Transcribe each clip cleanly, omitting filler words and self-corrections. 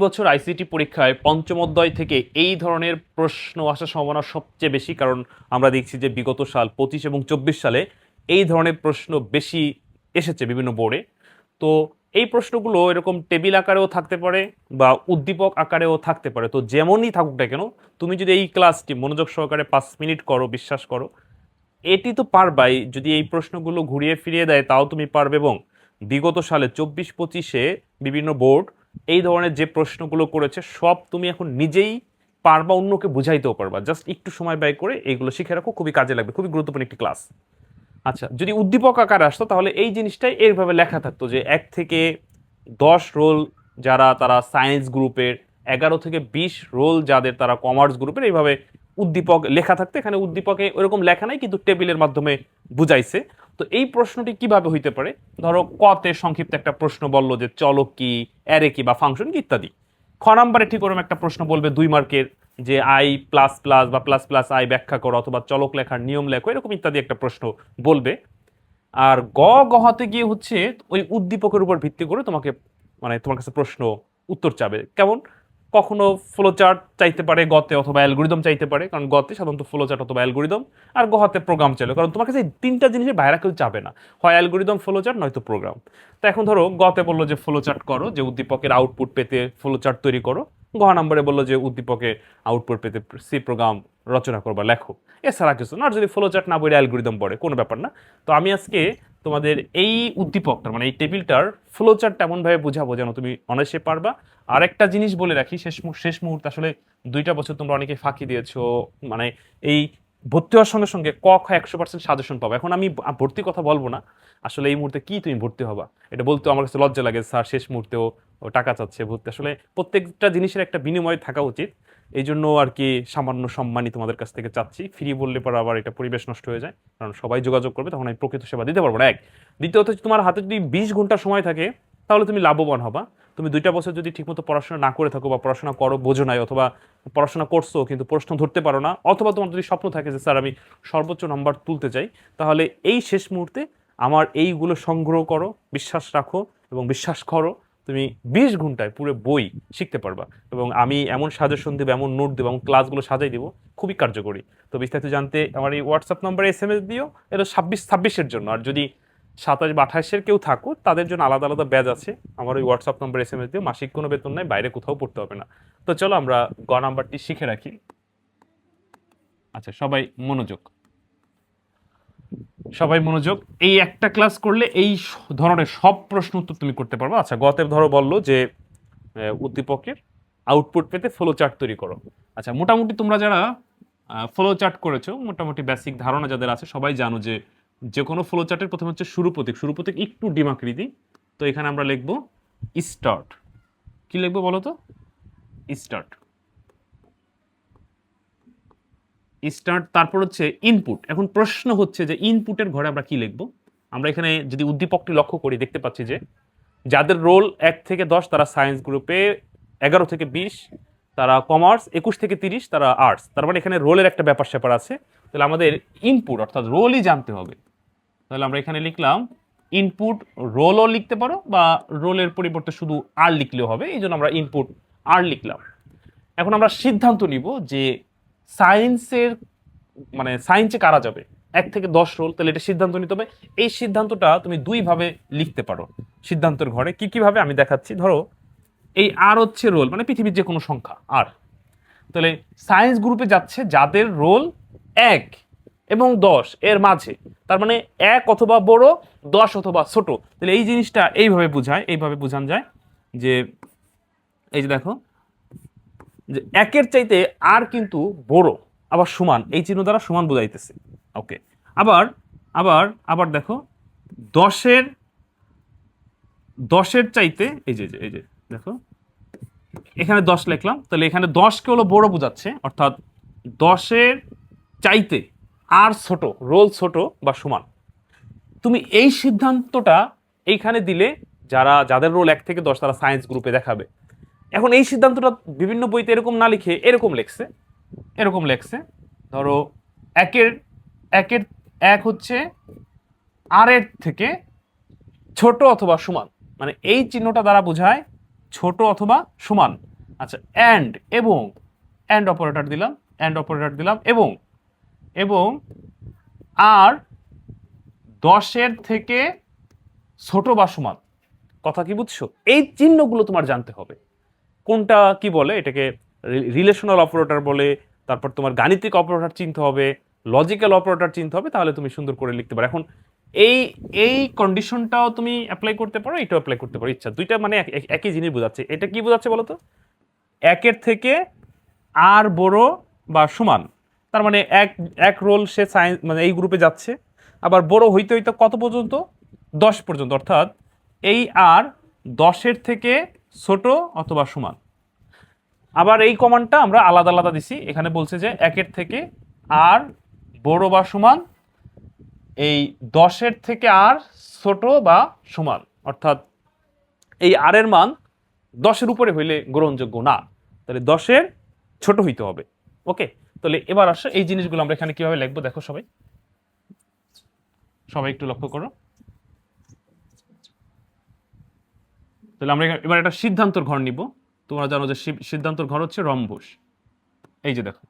বছর আইসিটি পরীক্ষায় পঞ্চম অধ্যায় থেকে এই ধরনের প্রশ্ন আসার সম্ভাবনা সবচেয়ে বেশি, কারণ আমরা দেখছি যে বিগত সাল 25 এবং 24 সালে এই ধরনের প্রশ্ন বেশি এসেছে বিভিন্ন বোর্ডে। তো এই প্রশ্নগুলো এরকম টেবিল আকারেও থাকতে পারে বা উদ্দীপক আকারেও থাকতে পারে। তো যেমনই থাকুক না কেন, তুমি যদি এই ক্লাসটি মনোযোগ সহকারে 5 মিনিট করো, বিশ্বাস করো এটি তো পারবাই। যদি এই প্রশ্নগুলো ঘুরিয়ে ফিরিয়ে দেয় তাও তুমি পারবে। এবং বিগত সালে 24-25-এ বিভিন্ন বোর্ড এই ধরনের যে প্রশ্নগুলো করেছে সব তুমি এখন নিজেই পারবা, অন্যকে বুঝাইতেও পারবা। জাস্ট একটু সময় ব্যয় করে এইগুলো শিখে রাখো, খুবই কাজে লাগবে, খুবই গুরুত্বপূর্ণ একটি ক্লাস। আচ্ছা, যদি উদ্দীপক আকার আসতো তাহলে এই জিনিসটাই এইভাবে লেখা থাকতো যে 1 থেকে 10 রোল যারা তারা সায়েন্স গ্রুপের, 11 থেকে 20 রোল যাদের তারা কমার্স গ্রুপের, এইভাবে উদ্দীপক লেখা থাকতো। এখানে উদ্দীপকে ওরকম লেখা নাই, কিন্তু টেবিলের মাধ্যমে বুঝাইছে। তো এই প্রশ্নটি কিভাবে হইতে পারে? ধরো কতে সংক্ষিপ্ত একটা প্রশ্ন বললো যে চলক কি, অ্যারে কি বা ফাংশন কি ইত্যাদি। খ নাম্বারে ঠিক ওরকম একটা প্রশ্ন বলবে 2 মার্কের, যে আই প্লাস প্লাস বা প্লাস প্লাস আই ব্যাখ্যা করো অথবা চলক লেখার নিয়ম লেখো, এরকম ইত্যাদি একটা প্রশ্ন বলবে। আর গহাতে গিয়ে হচ্ছে ওই উদ্দীপকের উপর ভিত্তি করে তোমাকে, মানে তোমার কাছে প্রশ্ন উত্তর চাবে। কেমন? কখনো ফ্লো চার্ট চাইতে পারে গতে, অথবা অ্যালগোরিদম চাইতে পারে, কারণ গতে সাধারণত ফ্লো চার্ট অথবা অ্যালগোরিদম, আর গহাতে প্রোগ্রাম চাইলো, কারণ তোমার কাছে এই 3টা জিনিসের বাইরে কেউ চাবে না, হয় অ্যালগোরিদম, ফ্লো চার্ট, নয়তো প্রোগ্রাম। তো এখন ধরো গতে বললো যে ফ্লো চার্ট করো, যে উদ্দীপকের আউটপুট পেতে ফ্লো চার্ট তৈরি করো। গহ নম্বরে বললো যে উদ্দীপকে আউটপুট পেতে সি প্রোগ্রাম রচনা করবা, লেখো। এছাড়া কিছু না। আর যদি ফ্লো চার্ট না বলে অ্যালগোরিদম পড়ে, কোনো ব্যাপার না। তো আমি আজকে তোমাদের এই উদ্দীপকটার, মানে এই টেবিলটার ফ্লো চার্ট এমনভাবে বুঝাবো যেন তুমি অনায়াসে পারবা। আর একটা জিনিস বলে রাখি, শেষ মুহূর্তে আসলে 2টা বছর তোমরা অনেকে ফাঁকি দিয়েছো, মানে এই ভর্তি হওয়ার সঙ্গে সঙ্গে ক খ 100% সাজেশন পাবো। এখন আমি ভর্তির কথা বলবো না, আসলে এই মুহূর্তে কি তুমি ভর্তি হবা এটা বলতে আমার কাছে লজ্জা লাগে। স্যার শেষ মুহূর্তেও ও টাকা চাচ্ছে ভর্তি, আসলে প্রত্যেকটা জিনিসের একটা বিনিময় থাকা উচিত। এই জন্য আর কি সামান্য সম্মানই তোমাদের কাছ থেকে চাচ্ছি। ফ্রি বললে পরে আবার এটা পরিবেশ নষ্ট হয়ে যায়, কারণ সবাই যোগাযোগ করবে, তখন আমি প্রকৃত সেবা দিতে পারবো না। এক, দ্বিতীয়ত তোমার হাতে যদি 20 ঘন্টা সময় থাকে তাহলে তুমি লাভবান হবা। তুমি 2টা বছর যদি ঠিকমতো পড়াশোনা না করে থাকো, বা পড়াশোনা করো বোঝো নাই, অথবা পড়াশোনা করছো কিন্তু প্রশ্ন ধরতে পারো না, অথবা তোমার যদি স্বপ্ন থাকে যে স্যার আমি সর্বোচ্চ নাম্বার তুলতে চাই, তাহলে এই শেষ মুহূর্তে আমার এইগুলো সংগ্রহ করো, বিশ্বাস রাখো এবং বিশ্বাস করো, তুমি 20 ঘন্টায় পুরো বই শিখতে পারবা। এবং আমি এমন সাজেশন দেবো, এমন নোট দেবো, এমন ক্লাসগুলো সাজাই দেবো, খুবই কার্যকরী। তো বিস্তারিত জানতে আমার এই হোয়াটসঅ্যাপ নম্বরে SMS দিও। এটা 26-26-এর জন্য। আর যদি 27 বা 28-এর কেউ থাকো তাদের জন্য আলাদা আলাদা ব্যাচ আছে। আমার ওই হোয়াটসঅ্যাপ নম্বরে SMS দিও। মাসিক কোনো বেতন নাই, বাইরে কোথাও পড়তে হবে না। তো চলো আমরা গ নাম্বারটি শিখে রাখি। আচ্ছা, সবাই মনোযোগ। এই একটা ক্লাস করলে এই ধরনের সব প্রশ্ন উত্তর তুমি করতে পারবে। আচ্ছা, গতে ধরো বললো যে উদ্দীপকের আউটপুট পেতে ফ্লো চার্ট তৈরি করো। আচ্ছা, মোটামুটি তোমরা যারা ফ্লো চার্ট করেছো, মোটামুটি বেসিক ধারণা যাদের আছে, সবাই জানো যে যে কোনো ফ্লো চার্টের প্রথমে হচ্ছে শুরু প্রতীক। শুরু প্রতীক একটু ডিমাকৃতি। তো এখানে আমরা লিখবো স্টার্ট। কি লিখবো বলো তো? স্টার্ট। স্টার্ট, তারপর হচ্ছে ইনপুট। এখন প্রশ্ন হচ্ছে যে ইনপুটের ঘরে আমরা কি লিখবো? আমরা এখানে যদি উদ্দীপকটি লক্ষ্য করি দেখতে পাচ্ছি যে যাদের রোল 1 থেকে 10 তারা সায়েন্স গ্রুপে, 11 থেকে 20 তারা কমার্স, 21 থেকে 30 তারা আর্টস। তার মানে এখানে রোলের একটা ব্যাপার স্যাপার আছে। তাহলে আমাদের ইনপুট অর্থাৎ রোলই জানতে হবে। তাহলে আমরা এখানে লিখলাম ইনপুট। রোলও লিখতে পারো বা রোলের পরিবর্তে শুধু আর লিখলেও হবে, এই জন্য আমরা ইনপুট আর লিখলাম। এখন আমরা সিদ্ধান্ত নিব যে সায়েন্সের, মানে সায়েন্সে কারা যাবে 1 থেকে 10 রোল, তাহলে এটা সিদ্ধান্ত নিতে হবে। এই সিদ্ধান্তটা তুমি 2 ভাবে লিখতে পারো সিদ্ধান্তের ঘরে। কি কিভাবে আমি দেখাচ্ছি। ধরো এই আর হচ্ছে রোল, মানে পৃথিবীর যে কোনো সংখ্যা আর। তাহলে সায়েন্স গ্রুপে যাচ্ছে যাদের রোল 1 এবং 10 এর মাঝে, তার মানে 1 অথবা বড়, 10 অথবা ছোট। তাহলে এই জিনিসটা এইভাবে বোঝানো যায় যে এই যে দেখো যে 1-এর চাইতে আর কিন্তু বড়, আবার সমান, এই চিহ্ন দ্বারা সমান বোঝাইতেছে। ওকে। আবার আবার আবার দেখো 10-এর 10-এর চাইতে এই যে দেখো এখানে 10 লিখলাম, তাহলে এখানে 10কে হলো বড় বোঝাচ্ছে, অর্থাৎ 10-এর চাইতে আর ছোট, রোল ছোট বা সমান। তুমি এই সিদ্ধান্তটা এইখানে দিলে যাদের রোল 1 থেকে 10 তারা সায়েন্স গ্রুপে দেখাবে। এখন এই সিদ্ধান্তটা বিভিন্ন বইতে এরকম না লিখে এরকম লেখছে। ধরো একের একের 1 হচ্ছে আর এর থেকে ছোট অথবা সমান, মানে এই চিহ্নটা দ্বারা বোঝায় ছোট অথবা সমান। আচ্ছা, অ্যান্ড এবং অ্যান্ড অপারেটর দিলাম, অ্যান্ড অপারেটর দিলাম এবং এবং আর 10-এর থেকে ছোট বা সমান। কথা কি বুঝছো? এই চিহ্নগুলো তোমার জানতে হবে। কোনটা কি বলে, এটাকে রিলেশনাল অপারেটর বলে, তারপর তোমার গাণিতিক অপারেটর চিনতে হবে, লজিক্যাল অপারেটর চিনতে হবে, তাহলে তুমি সুন্দর করে লিখতে পারো। এখন এই এই কন্ডিশনটাও তুমি অ্যাপ্লাই করতে পারো, এটাও অ্যাপ্লাই করতে পারো, ইচ্ছা। দুইটা মানে একই জিনিস বোঝাচ্ছে। এটা কি বোঝাচ্ছে বলো তো? একের থেকে আর বড় বা সমান, তার মানে এক এক রোল সে সায়েন্স মানে এই গ্রুপে যাচ্ছে, আবার বড় হইতে হইতে কত পর্যন্ত? 10 পর্যন্ত, অর্থাৎ এই আর 10-এর থেকে ছোট অথবা সমান। আবার এই কমান্ডটা আমরা আলাদা আলাদা দিছি, এখানে বলছে যে একের থেকে আর বড় বা সমান, এই 10-এর থেকে আর ছোট বা সমান, অর্থাৎ এই আর এর মান 10-এর উপরে হইলে গ্রহণযোগ্য না, তাহলে 10-এর ছোট হইতে হবে। ওকে, তাহলে এবার আসো এই জিনিসগুলো আমরা এখানে কিভাবে লিখবো দেখো। সবাই সবাই একটু লক্ষ্য করো। তাহলে আমরা এবার একটা সিদ্ধান্তর ঘর নিব। তোমরা জানো যে সিদ্ধান্তর ঘর হচ্ছে রম্বস। এই যে দেখো,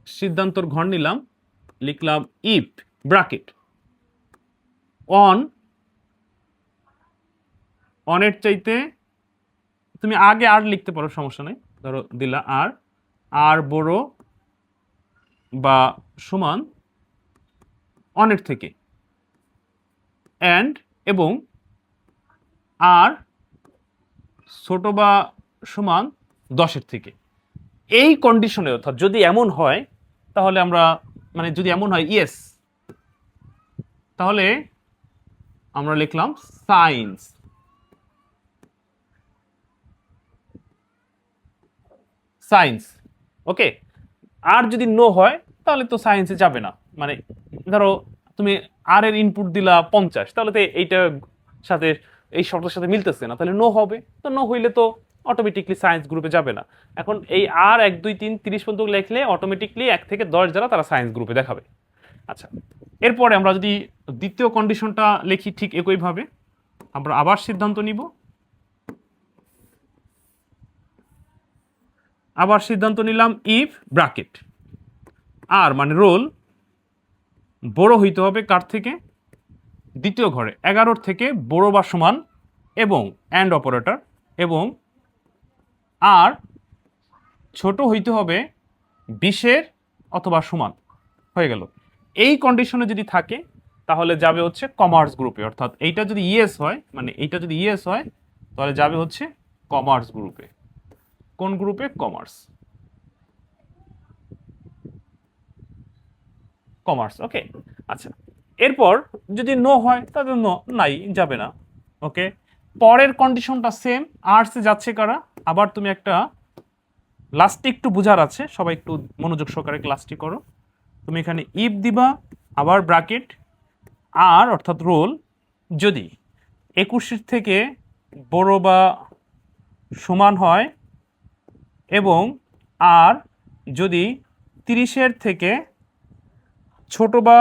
সিদ্ধান্তর ঘর নিলাম, লিখলাম ইফ ব্র্যাকেট অন, অনের চাইতে তুমি আগে আর লিখতে পারো, সমস্যা নেই। ধরো দিলা আর, আর বড় বা সমান অনের থেকে, অ্যান্ড এবং আর ছোট বা সমান 10-এর থেকে। এই কন্ডিশনে, অর্থাৎ যদি এমন হয় তাহলে আমরা, মানে যদি এমন হয় ইয়েস, তাহলে আমরা লিখলাম সায়েন্স। সায়েন্স, ওকে। আর যদি নো হয় তাহলে তো সায়েন্সে যাবে না। মানে ধরো তুমি আর এর ইনপুট দিলা 50, তাহলে তো এইটা সাথে এই শর্তের সাথে মিলতেছে না, তাহলে নো হবে। তো নো হইলে তো অটোমেটিকলি সায়েন্স গ্রুপে যাবে না। এখন এই আর 1 2 3 30 পর্যন্ত লিখলে অটোমেটিকলি 1 থেকে 10 যারা, তারা সায়েন্স গ্রুপে দেখাবে। আচ্ছা, এরপরে আমরা যদি দ্বিতীয় কন্ডিশনটা লিখি ঠিক একইভাবে, আমরা আবার সিদ্ধান্ত নিব। আবার সিদ্ধান্ত নিলাম ইফ ব্র্যাকেট আর মানে রোল বড় হইতে হবে কার থেকে? দ্বিতীয় ঘরে 11-র থেকে বড় বা সমান, এবং অ্যান্ড অপারেটর, এবং আর ছোট হইতে হবে 20-এর অথবা সমান। হয়ে গেল। এই কন্ডিশনে যদি থাকে তাহলে যাবে হচ্ছে কমার্স গ্রুপে, অর্থাৎ এইটা যদি ইয়েস হয়, মানে এইটা যদি ইয়েস হয় তাহলে যাবে হচ্ছে কমার্স গ্রুপে। কোন গ্রুপে? কমার্স। কমার্স, ওকে। আচ্ছা, এরপর যদি নো হয় তাহলে নো, নাই, যাবে না। ওকে, পরের কন্ডিশনটা সেম, আর্টসে যাচ্ছে কারা? আবার তুমি একটা লাস্টে একটু বুঝার আছে, সবাই একটু মনোযোগ সহকারে ক্লাসটি করো। তুমি এখানে ইফ দিবা, আবার ব্র্যাকেট আর অর্থাৎ রোল যদি 21-এর থেকে বড় বা সমান হয়, এবং আর যদি 30-এর থেকে ছোট বা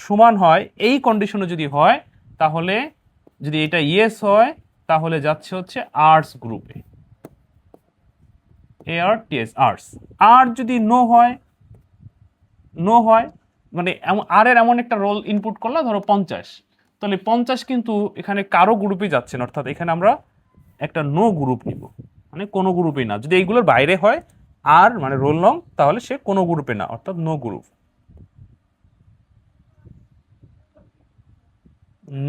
সমান হয়, এই কন্ডিশনে যদি হয় তাহলে, যদি এটা ইয়েস হয় তাহলে যাচ্ছে হচ্ছে আর্টস গ্রুপে, ARTS আর্টস। আর যদি নো হয়, নো হয় মানে আর এর এমন একটা রোল ইনপুট করলাম ধরো 50, তাহলে 50 কিন্তু এখানে কারো গ্রুপে যাচ্ছে না, অর্থাৎ এখানে আমরা একটা নো গ্রুপ নিব, মানে কোনো গ্রুপেই না। যদি এইগুলোর বাইরে হয় আর মানে রোল নং, তাহলে সে কোনো গ্রুপে না, অর্থাৎ no group.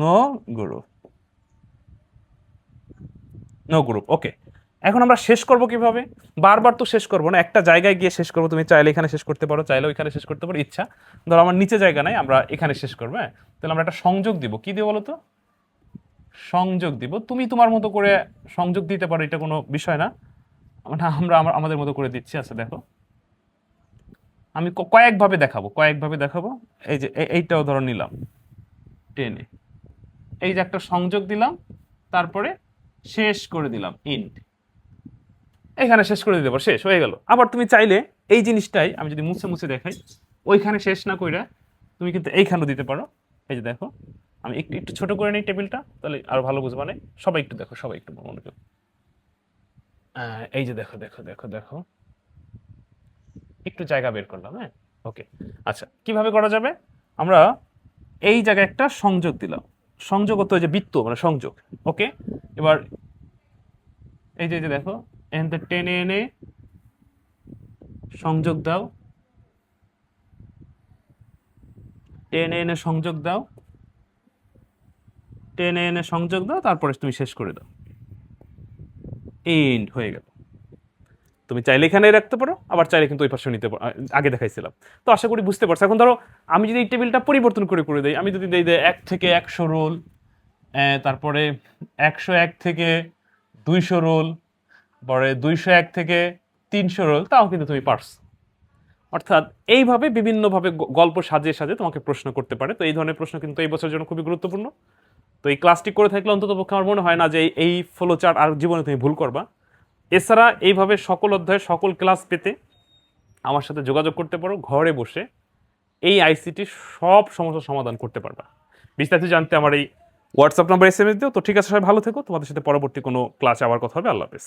No group, no group, okay. এখন আমরা শেষ করব কিভাবে? বারবার তো শেষ করবো না, একটা জায়গায় গিয়ে শেষ করবো। তুমি চাইলে এখানে শেষ করতে পারো, চাইলে ওইখানে শেষ করতে পারো, ইচ্ছা। ধরো আমার নিচে জায়গা নাই, আমরা এখানে শেষ করবো। হ্যাঁ, তাহলে আমরা একটা সংযোগ দিব। কি দিব বলো তো? সংযোগ দিব। তুমি তোমার মতো করে সংযোগ দিতে পারো, এটা কোনো বিষয় না। মানে আমরা আমাদের মতো করে দিচ্ছি। আচ্ছা দেখো, আমি কয়েকভাবে দেখাবো, কয়েকভাবে দেখাবো। এই যে এইটাও ধরো নিলাম টেনে, এই যে একটা সংযোগ দিলাম, তারপরে শেষ করে দিলাম ইন্ট, এখানে শেষ করে দিতে পারো, শেষ হয়ে গেল। আবার তুমি চাইলে এই জিনিসটাই আমি যদি মুছে মুছে দেখাই, ওইখানে শেষ না কইরা তুমি কিন্তু এইখানেও দিতে পারো। এই যে দেখো, আমি একটু একটু ছোট করে নিই টেবিলটা, তাহলে আরো ভালো বুঝবা। মানে সবাই একটু দেখো, সবাই একটু মনোযোগ। এই যে দেখো দেখো দেখো দেখো, একটু জায়গা বের করলাম, হ্যাঁ। ওকে, আচ্ছা কিভাবে করা যাবে? আমরা এই জায়গায় একটা সংযোগ দিলাম, সংযোগ তো যে বৃত্ত মানে সংযোগ। ওকে, এবার এই যে দেখো, এখান থেকে টেনে এনে সংযোগ দাও, টেনে এনে সংযোগ দাও, টেনে এনে সংযোগ দাও, তারপরে তুমি শেষ করে দাও, এন্ড হয়ে গেল। তুমি চাইলে এখানে রাখতে পারো, আবার চাইলে কিন্তু ওই পাশে নিতে পারো, আগে দেখাইছিলাম। তো আশা করি বুঝতে পারছো। এখন ধরো আমি যদি এই টেবিলটা পরিবর্তন করে করে দিই, আমি যদি দিই 1 থেকে 100 রোল, তারপরে 101 থেকে 200 রোল, পরে 201 থেকে 300 রোল, তাও কিন্তু তুমি পারছো। অর্থাৎ এইভাবে বিভিন্নভাবে গল্প সাজিয়ে সাজিয়ে তোমাকে প্রশ্ন করতে পারে। তো এই ধরনের প্রশ্ন কিন্তু এই বছরের জন্য খুবই গুরুত্বপূর্ণ। তো এই ক্লাসটি করে থাকলে অন্তত পক্ষে আমার মনে হয় না যে এই ফ্লো চার্ট আর জীবনে তুমি ভুল করবা। এছাড়া এইভাবে সকল অধ্যায়ে সকল ক্লাস পেতে আমার সাথে যোগাযোগ করতে পারো, ঘরে বসে এই আইসিটি সব সমস্যার সমাধান করতে পারবা। বিস্তারিত জানতে আমার এই হোয়াটসঅ্যাপ নাম্বার SMS দিও। তো ঠিক আছে, সবাই ভালো থেকো, তোমাদের সাথে পরবর্তী কোনো ক্লাসে আবার কথা হবে। আল্লাহ হাফেজ।